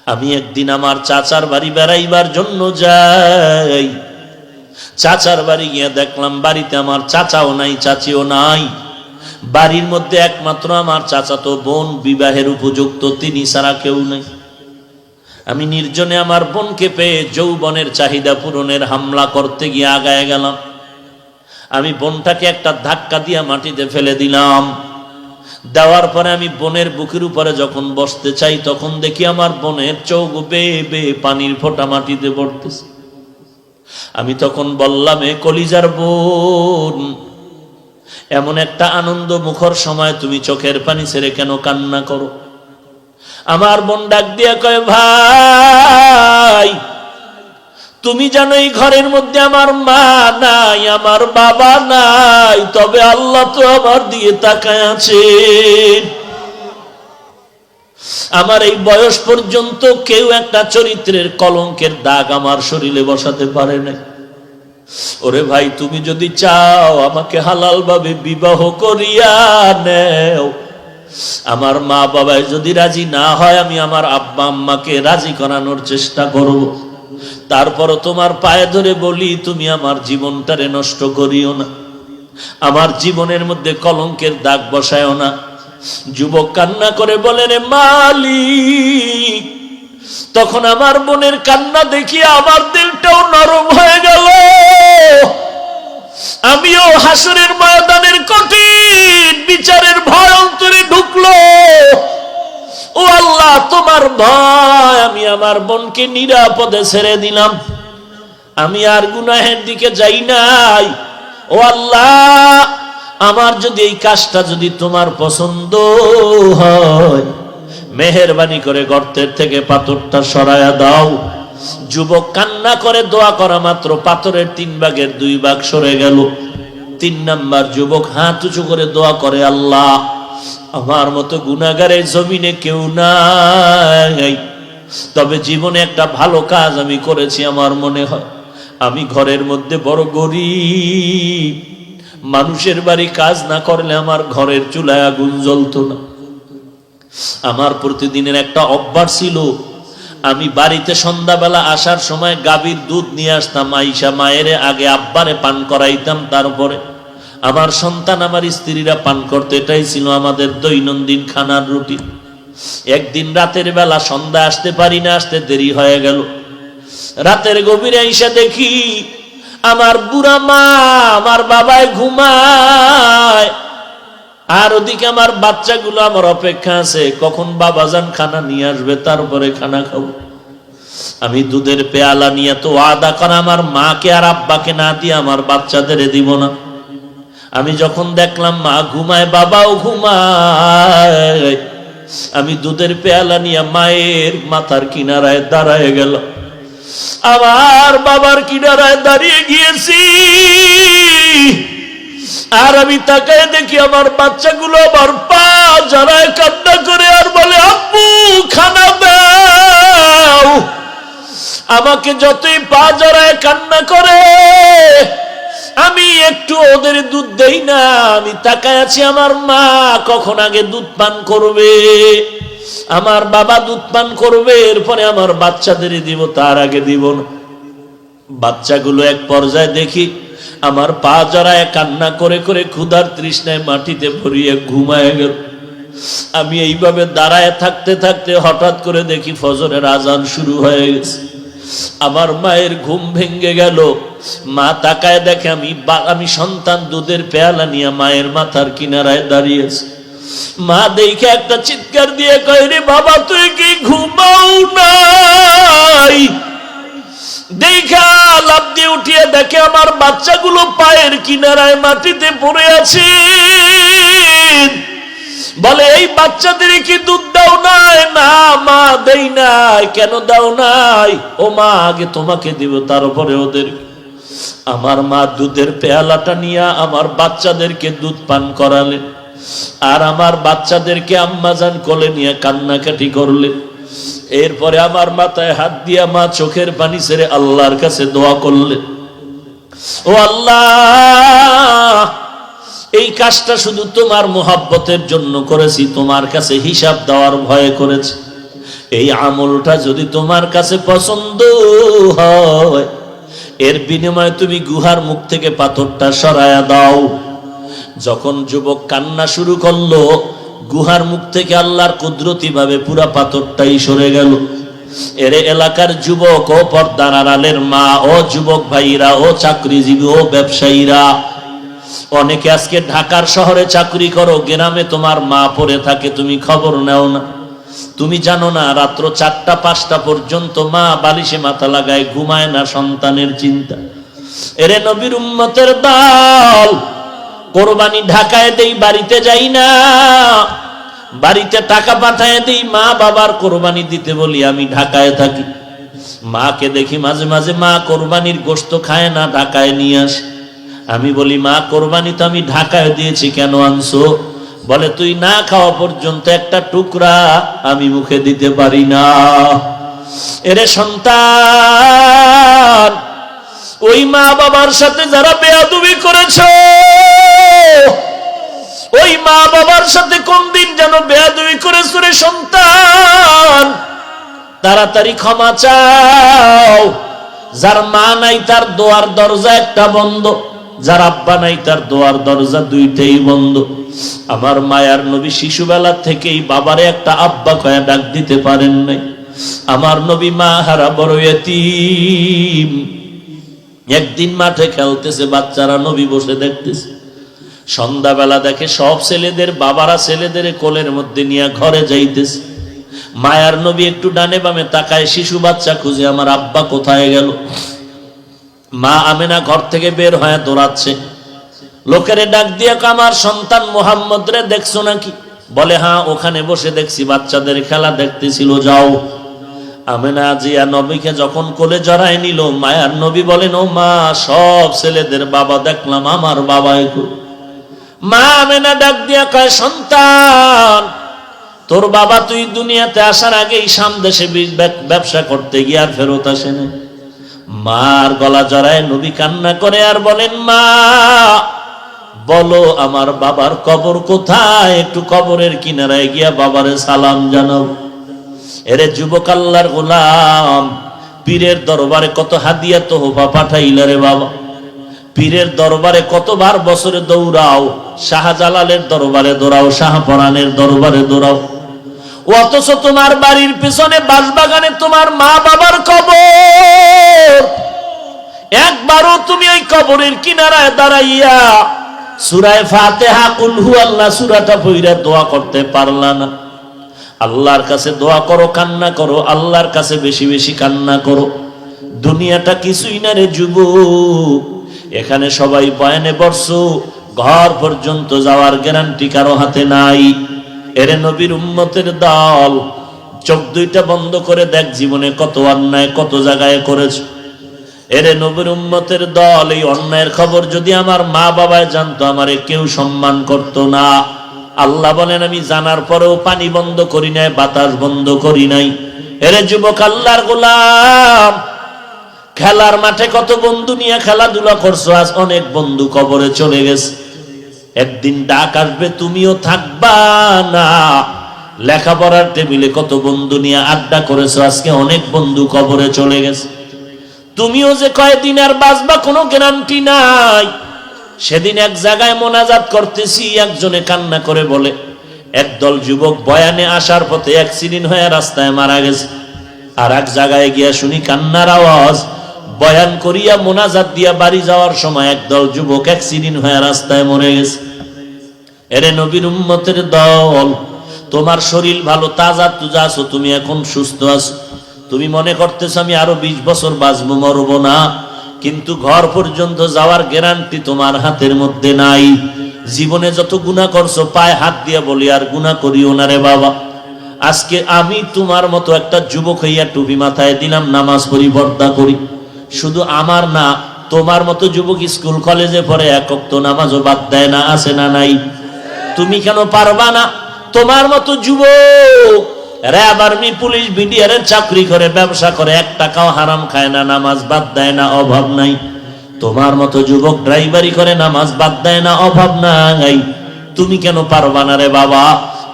আমি একদিন আমার চাচার বাড়ি বেড়াইবার জন্য যাই। চাচার বাড়ি গিয়ে দেখলাম বাড়িতে আমার চাচাও নাই, চাচিও নাই। বাড়ির মধ্যে একমাত্র আমার চাচাতো বোন, বিবাহের উপযুক্ত, তিনি ছাড়া কেউ নাই। আমি নির্জনে আমার বোনকে পেয়ে যৌবনের চাহিদা পূরণের হামলা করতে গিয়ে আগায় গেলাম। আমি বোনটাকে একটা ধাক্কা দিয়ে মাটিতে ফেলে দিলাম। দেওয়ার পরে আমি বোনের বুকের উপরে যখন বসতে চাই, তখন দেখি আমার বোনের চোখ বেয়ে বেয়ে পানির ফোঁটা মাটিতে পড়তেছে। আমি তখন বললাম, এ কলিজার বোন, এমন একটা আনন্দ মুখর সময় তুমি চোখের পানি ছেড়ে কেন কান্না করো? আমার বোন ডাক দিয়া কয়, ভাই তুমি জানো এই ঘরের মধ্যে আমার মা নাই, আমার বাবা নাই, তবে আল্লাহ তো আমার দিয়ে তাকায় আছে। আমার এই বয়স পর্যন্ত কেউ একটা চরিত্রের কলঙ্কের দাগ আমার শরীরে বসাতে পারে না। ওরে ভাই, তুমি যদি চাও আমাকে হালাল ভাবে বিবাহ করিয়া নেও। আমার মা বাবায় যদি রাজি না হয়, আমি আমার আব্বা আম্মাকে রাজি করানোর চেষ্টা করব। তারপরও তোমার পায়ে ধরে বলি, তুমি আমার জীবনটারে নষ্ট করিও না, আমার জীবনের মধ্যে কলঙ্কের দাগ বসায়ও না। যুবক কান্না করে বলে, রে মালিক। তখন আমার বোনের কান্না দেখিয়ে আমার দিলটাও নরম হয়ে গেল। আমিও হাসরের ময়দানের কঠিন বিচারের ভয় অন্তরে ঢুকলো। ও আল্লাহ, তোমার ভয়, আমি আমার বোনকে নিরাপদে ছেড়ে দিলাম। আমি আর গুনাহের দিকে যাই নাই। ও আল্লাহ, আমার যদি এই কাজটা যদি তোমার পছন্দ হয়, মেহেরবানি করে গর্তের থেকে পাথরটা সরায়া দাও। যুবক কান্না করে দোয়া করা মাত্র পাথরের 3 ভাগের 2 ভাগ সরে গেল। 3 নাম্বার যুবক হাত উঁচু করে দোয়া করে, আল্লাহ আমার মতো গুনাহগারের জমিনে কেউ নাই, তবে জীবনে একটা ভালো কাজ আমি করেছি। আমার মনে হয় আমি ঘরের মধ্যে বড় গরিব, মানুষের বাড়ি কাজ না করলে আমার ঘরের চুলায় আগুন জ্বলতো না। আমার প্রতিদিনের একটা অভ্যাস ছিল, আমি বাড়িতে সন্ধ্যাবেলা আসার সময় গাভীর দুধ নিয়ে আসতাম। আইসা মায়ের আগে আব্বারে পান করাইতাম, তারপরে আমার সন্তান আমার স্ত্রীরা পান করতে। এটাই ছিল আমাদের দৈনন্দিন খানার রুটিন। একদিন রাতের বেলা সন্ধ্যা আসতে পারি না, আসতে দেরি হয়ে গেল। রাতের গভীরে আইসা দেখি আমার বুড়া মা, আমার বাবায় ঘুমায়, আর ওদিকে আমার বাচ্চাগুলো আমার অপেক্ষা আছে, কখন বাবাজান খানা নিয়ে আসবে, তারপরে খানা খাবো। আমি দুধের পেয়ালা নিয়ে তো ওয়াদা করা আমার মাকে আর আব্বাকে না দিয়ে আমার বাচ্চাদের দিব না। আমি যখন দেখলাম মা ঘুমায়, বাবাও ঘুমায়, আমি দুধের পেয়ালা নিয়ে মায়ের মাথার কিনারায় দাঁড়ায় গেল। আমার বাবার কিনারায় দাঁড়িয়ে গিয়েছি, আর আমি তাকায় দেখি আমার বাচ্চাগুলো আমার পা জড়ায় কান্না করে আর বলে, আব্বু খানা দাও। আমাকে যতই পা জড়ায় কান্না করে, আমি একটু ওদের দুধ দেই না। আমি তাকায় আছি, আমার মা কখন আগে দুধ পান করবে, আমার বাবা দুধ পান করবে, এরপরে আমার বাচ্চাদের দিব, তার আগে দিব না। বাচ্চাগুলো এক পর্যায়ে দেখি আমার পা জড়ায় কান্না করে করে ক্ষুধার তৃষ্ণায় মাটিতে ভরিয়ে ঘুমায় গেল। আমি এইভাবে দাঁড়ায় থাকতে থাকতে হঠাৎ করে দেখি ফজরের আজান শুরু হয়ে গেছে। আমার মায়ের ঘুম ভেঙে গেল। মা তাকায় দেখে আমি সন্তান দুধের পেয়ালা নিয়ে মায়ের মাথার কিনারায় দাঁড়িয়েছে। মা দেখে একটা চিৎকার দিয়ে কয়, রে বাবা তুই কি ঘুমাও নাই? দেখা লাফ দিয়ে উঠিয়ে দেখে আমার বাচ্চাগুলো পায়ের কিনারায় মাটিতে পড়ে আছে। বলে, এই বাচ্চাদের কি দুধ দাও নাই? না মা দেই নাই। কেন দাও নাই? ও মা আগে তোমাকে দিব, তারপরে ওদের। আমার মা দুধের পেয়ালাটা নিয়ে আমার বাচ্চাদেরকে দুধ পান করালেন, আর আমার বাচ্চাদেরকে আম্মাজান কোলে নিয়ে কান্নাকাটি করলেন। এরপরে আমার মাথায় হাত দিয়া মা চোখের পানি ছেড়ে আল্লাহর কাছে দোয়া করলেন, ও আল্লাহ, এই কাজটা শুধু তোমার মোহাব্বতের জন্য করেছি, তোমার কাছে হিসাব দেওয়ার ভয়ে করেছি। এই আমলটা যদি তোমার কাছে পছন্দ হয়, এর বিনিময়ে তুমি গুহার মুখ থেকে পাথরটা সরায়া দাও। যখন যুবক কান্না শুরু করলো, গুহার মুখ থেকে আল্লাহর কুদরতি ভাবে পুরা পাথরটাই সরে গেল। এরে এলাকার যুবক ও পর্দার আড়ালের মা ও যুবক ভাইরা ও চাকরিজীবী ও ব্যবসায়ীরা, অনেকে আজকে ঢাকার শহরে চাকরি করো, গ্রামে তোমার মা পড়ে থাকে, তুমি খবর নেও না। তুমি জানো না রাত্র 4টা 5টা পর্যন্ত মা বালিশে মাথা লাগায় ঘুমায় না, সন্তানের চিন্তা। এরে নবীর উম্মতের দল, কোরবানি ঢাকায় দেই, বাড়িতে যাই না, বাড়িতে টাকা পাঠায় দেই, মা বাবার কোরবানি দিতে বলি, আমি ঢাকায় থাকি। মাকে দেখি মাঝে মাঝে মা কোরবানির গোশত খায় না, ঢাকায় নিয়ে আসে। আমি বলি, মা কোরবানি তো আমি ঢাকায় দিয়েছি, কেন আনছো? বলে, তুই না খাওয়া পর্যন্ত একটা টুকরা আমি মুখে দিতে পারি না। এরে সন্তান, ওই মা বাবার সাথে যারা বেয়াদবি করেছো, ওই মা বাবার সাথে কোন দিন যেন বেয়াদবি করেছো রে সন্তান, তাড়াতাড়ি ক্ষমা চাও। যার মা নাই তার দোয়ার দরজা একটা বন্ধ, যার আব্বা নাই তার দোয়ার দরজা দুইটাই বন্ধ। আমার মায়ার নবী শিশুবেলা থেকেই বাবারে একটা আব্বা কয়া ডাক দিতে পারেন নাই। আমার নবী মা হারা বড় ইতিম। একদিন মাঠে খেলতেছে বাচ্চারা, নবী বসে দেখতেছে। সন্ধ্যাবেলা দেখে সব ছেলেদের বাবারা ছেলেদের কোলের মধ্যে নিয়ে ঘরে যাইতেছে। মায়ার নবী একটু ডানে বামে তাকায়, শিশু বাচ্চা খুঁজে, আমার আব্বা কোথায় গেল। মা আমেনা ঘর থেকে বের হয়ে দৌড়াচ্ছে। লোকেরে ডাক দিয়ে, আমার সন্তান মুহাম্মদ রে দেখছো নাকি? বলে, হ্যাঁ, ওখানে বসে দেখছি, বাচ্চাদের খেলা দেখতেছিল, যাও। আমেনা জিয়া নবীকে যখন কোলে জড়ায় নিল, মায়ার নবী বলেন, ও মা, সব ছেলেদের বাবা দেখলাম, আমার বাবা একটু। মা আমেনা ডাক দিয়া কয়, সন্তান, তোর বাবা তুই দুনিয়াতে আসার আগেই সামদেশে ব্যবসা করতে গিয়ে আর ফেরত আসেনি। মার গলা জড়ায় নবী কান্না করে আর বলেন, মা বলো আমার বাবার কবর কোথায়? একটু কবরের কিনারায় গিয়া বাবারে সালাম জানাও। এরে যুবক আল্লাহর গোলাম, পীরের দরবারে কত হাদিয়া তোহফা পাঠাইলা রে বাবা। পীরের দরবারে কতবার বছরে দৌড়াও, শাহজালালের দরবারে দৌড়াও, শাহপরানের দরবারে দৌড়াও, অথচ তোমার বাড়ির পিছনে বাঁশবাগানে তোমার মা বাবার কবর। একবারও তুমি ওই কবরের কিনারায় দাঁড়াইয়া সূরা ফাতিহা কুল হুয়াল্লাহ সূরাটা পড়ে দোয়া করতে পারলা না। আল্লাহর কাছে দোয়া করো, কান্না করো, আল্লাহর কাছে বেশি বেশি কান্না করো। দুনিয়াটা কিছুই না রে যুবক, এখানে সবাই বয়ানে বসছো, ঘর পর্যন্ত যাওয়ার গ্যারান্টি কারো হাতে নাই। এরে নবীর উম্মতের দল, চোখ দুইটা বন্ধ করে দেখ জীবনে কত অন্যায় কত জায়গায় করেছো। এরে নবীর উম্মতের দল, এই অন্যায়ের খবর যদি আমার মা বাবায় জানতো, আমারে কেউ সম্মান করত না। আল্লাহ বলেন, আমি জানার পরেও পানি বন্ধ করি নাই, বাতাস বন্ধ করি নাই। এরে যুবক আল্লাহর গোলাম, খেলার মাঠে কত বন্ধু নিয়ে খেলাধুলা করছো, আজ অনেক বন্ধু কবরে চলে গেছে। একদিন ডাক আসবে, তুমিও থাকবা না। লেখাপড়ার টেবিলে কত বন্ধু নিয়ে আড্ডা করেছো, আজকে অনেক বন্ধু কবরে চলে গেছে। তুমিও যে কয়দিন আর বাঁচবা কোনো গ্যারান্টি নাই। সেদিন এক জায়গায় মোনাজাত করতেছি, একজনে কান্না করে বলে, একদল যুবক বয়ানে আসার পথে অ্যাক্সিডেন্ট হয়ে রাস্তায় মারা গেছে। আর এক জায়গায় গিয়া শুনি কান্নার আওয়াজ, বয়ান করিয়া মোনাজাত দিয়া বাড়ি যাওয়ার সময় একদল যুবক অ্যাক্সিডেন্ট হয়ে রাস্তায় মরে গেছে। এরে নবীর উম্মতের দল, তোমার শরীর ভালো, তাজা তুজা আছো, তুমি এখন সুস্থ আছো, তুমি মনে করতেছ আমি আরো 20 বছর বাঁচবো, মরবো না, কিন্তু ঘর পর্যন্ত যাওয়ার গ্যারান্টি তোমার হাতের মধ্যে নাই। জীবনে যত গুনাহ করছো, পায়ে হাত দিয়ে বলি আর গুনাহ করিও না রে বাবা। আজকে আমি তোমার মতো একটা যুবক হইয়া টুপি মাথায় দিলাম, নামাজ পড়ি, পর্দা করি। শুধু আমার না, তোমার মতো যুবক স্কুল কলেজে পড়ে এক ওয়াক্ত নামাজও বাদ দেয় না, আছে না নাই? তুমি কেন পারবা না? তোমার মতো যুবক র্যাব, আর্মি, পুলিশ, বিডিআরের চাকরি করে, ব্যবসা করে, 1 টাকাও হারাম খায় না, নামাজ বাদ দেয় না, অভাব নাই। তোমার মতো যুবক ড্রাইভারি করে, নামাজ বাদ দেয় না, অভাব নাই। তুমি কেন পারবা না রে বাবা?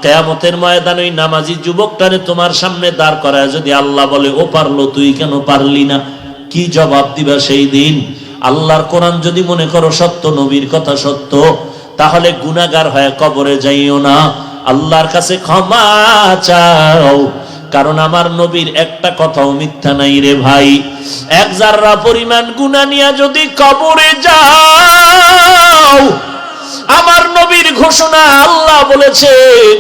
কিয়ামতের ময়দানে ওই নামাজি যুবকটারে তোমার সামনে দাঁড় করায় যদি আল্লাহ বলে ও পারলো তুই কেন পারলি না, কি জবাব দিবা সেই দিন? আল্লাহর কোরআন যদি মনে করো সত্য, নবীর কথা সত্য, তাহলে গুনাহগার হয়ে কবরে যাইও না, আল্লাহর কাছে ক্ষমা চাও, কারণ আমার নবীর একটা কথাও মিথ্যা নাই রে ভাই। এক জাররা পরিমাণ গুনাহ নিয়ে যদি কবরে যাও, আমার নবীর ঘোষণা, আল্লাহ বলেছেন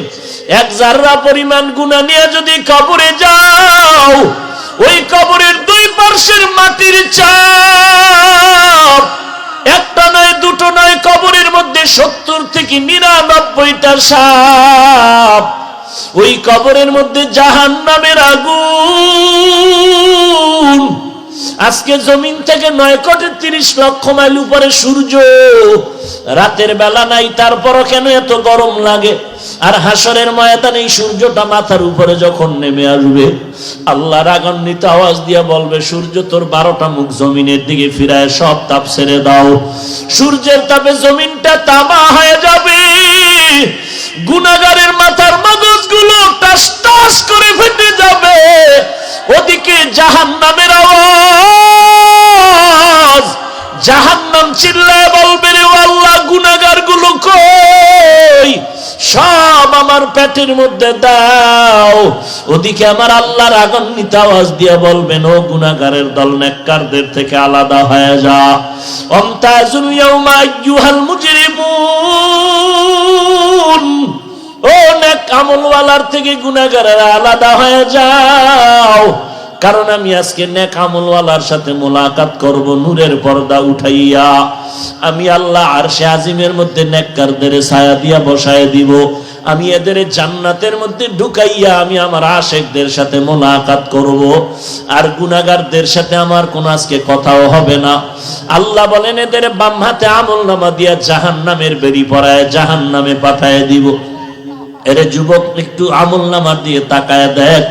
এক জাররা পরিমাণ গুনাহ নিয়ে যদি কবরে যাও, ওই কবরের দুই পার্শ্বের মাটির চাপ একটা নয় দুটো নয়, কবরের মধ্যে 70 থেকে 99টা সাপ, ওই কবরের মধ্যে জাহান্নামের আগুন। আজকে জমিন থেকে 9,30,00,000 মাইল উপরে সূর্য, রাতের বেলা নাই, তারপরও কেন এত গরম লাগে? আর হাসরের ময়দানে এই সূর্যটা মাথার উপরে যখন নেমে আসবে, আল্লাহ রাগান্বিত আওয়াজ দিয়ে বলবে, সূর্য তোর 12টা মুখ জমিনের দিকে ফিরায় সব তাপ ছেড়ে দাও। সূর্যের তাপে জমিনটা তামা হয়ে যাবে, গুনাহগারের মাথার মগজগুলো টাস টাস করে ফেটে যাবে। ওদিকে জাহান্নামের আওয়াজ, জাহান্নাম চিল্লায় বলবে, রে আল্লাহ গুনাহগার গুলো কই, সব আমার পেটের মধ্যে দাও। ওদিকে আমার আল্লাহ রাগান্বিত আওয়াজ দিয়ে বলবেন, ও গুনাহগারের দল, নেককারদের থেকে আলাদা হয়ে যা। আমতাজুল ইয়াউমা আইয়ুহাল মুজরিমুন, ও নেক আমলওয়ালার থেকে গুনাহগারেরা আলাদা হয়ে যাও, কারণ আমি আজকে নেক আমলওয়ালার সাথে মোলাকাত করব নূরের পর্দা উঠাইয়া। আমি আল্লাহ আরশে আজিমের মধ্যে নেককারদের ছায়া দিয়া বসায় দিব। আমি এদের জান্নাতের মধ্যে ঢুকাইয়া আমি আমার আশিকদের সাথে মোলাকাত করব, আর গুনাহগারদের সাথে আমার কোনো আজকে কথাও হবে না। আল্লাহ বলেন, এদের বাম হাতে আমলনামা দিয়া জাহান্নামের বেড়ি পরায় জাহান্নামে পাঠায় দিব। এরে যুবক, একটু আমলনামা দিয়ে তাকায় দেখ,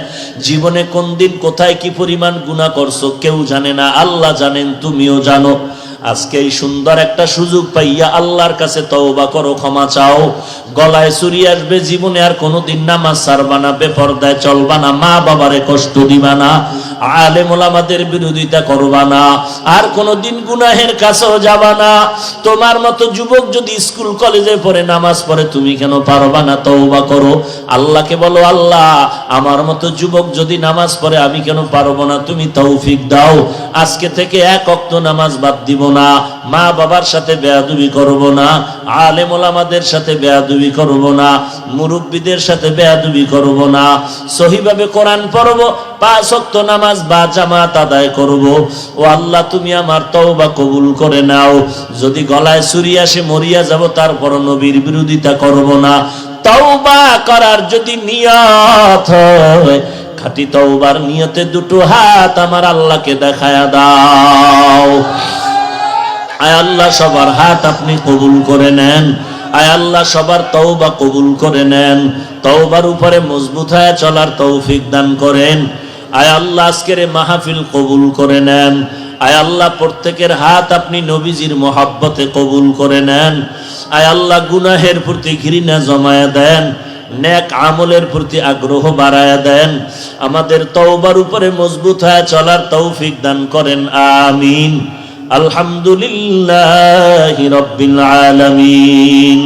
জীবনে কোন দিন কোথায় কি পরিমাণ গুনাহ করছো কেউ জানে না, আল্লাহ জানেন, তুমিও জানো। আজকে এই সুন্দর একটা সুযোগ পাইয়া আল্লাহর কাছে তওবা করো, ক্ষমা চাও। গলায় চুরি আসবে, জীবনে আর কোনোদিন নামাজ ছাড়বা না, বেপরদায় চলবা না, মা বাবারে কষ্ট দিবা না, আলেম ওলামাদের বিরোধিতা করবা না, আর কোনোদিন গুনাহের কাছেও যাবা না। তোমার মতো যুবক যদি স্কুল কলেজে পড়ে নামাজ পড়ে, তুমি কেন পারবা না? তওবা করো, আল্লাহকে বলো, আল্লাহ আমার মতো যুবক যদি নামাজ পড়ে আমি কেন পারবো না, তুমি তৌফিক দাও। আজকে থেকে এক ওয়াক্ত নামাজ বাদ দিব না, মা বাবার সাথে বেয়াদবি করব না, আলেম ওলামাদের সাথে বেয়াদবি করব না, মুরব্বীদের সাথে বেয়াদবি করব না, সহিভাবে কোরআন পড়ব, 5 ওয়াক্ত নামাজ বা জামাত আদায় করব। ও আল্লাহ, তুমি আমার তওবা কবুল করে নাও। যদি গলায় ছুরি আসে মরিয়া যাব, তারপর নবীর বিরোধিতা করব না। তওবা করার যদি নিয়ত হয়, খাঁটি তওবার নিয়তে দুটো হাত আমার আল্লাহকে দেখায়া দাও। আয় আল্লাহ, সবার হাত আপনি কবুল করে নেন। আয় আল্লাহ, সবার তওবা কবুল করে নেন। তওবার উপরে মজবুত হয়ে চলার তৌফিক দান করেন। আয় আল্লাহ, আজকের মাহফিল কবুল করে নেন। আয় আল্লাহ, প্রত্যেকের হাত আপনি নবীজির মহব্বতে কবুল করে নেন। আয় আল্লাহ, গুনাহের প্রতি ঘৃণা জমায়া দেন, নেক আমলের প্রতি আগ্রহ বাড়ায়া দেন। আমাদের তওবার উপরে মজবুত হয়ে চলার তৌফিক দান করেন, আমিন। আলহামদুলিল্লাহি রাব্বিল আলামিন।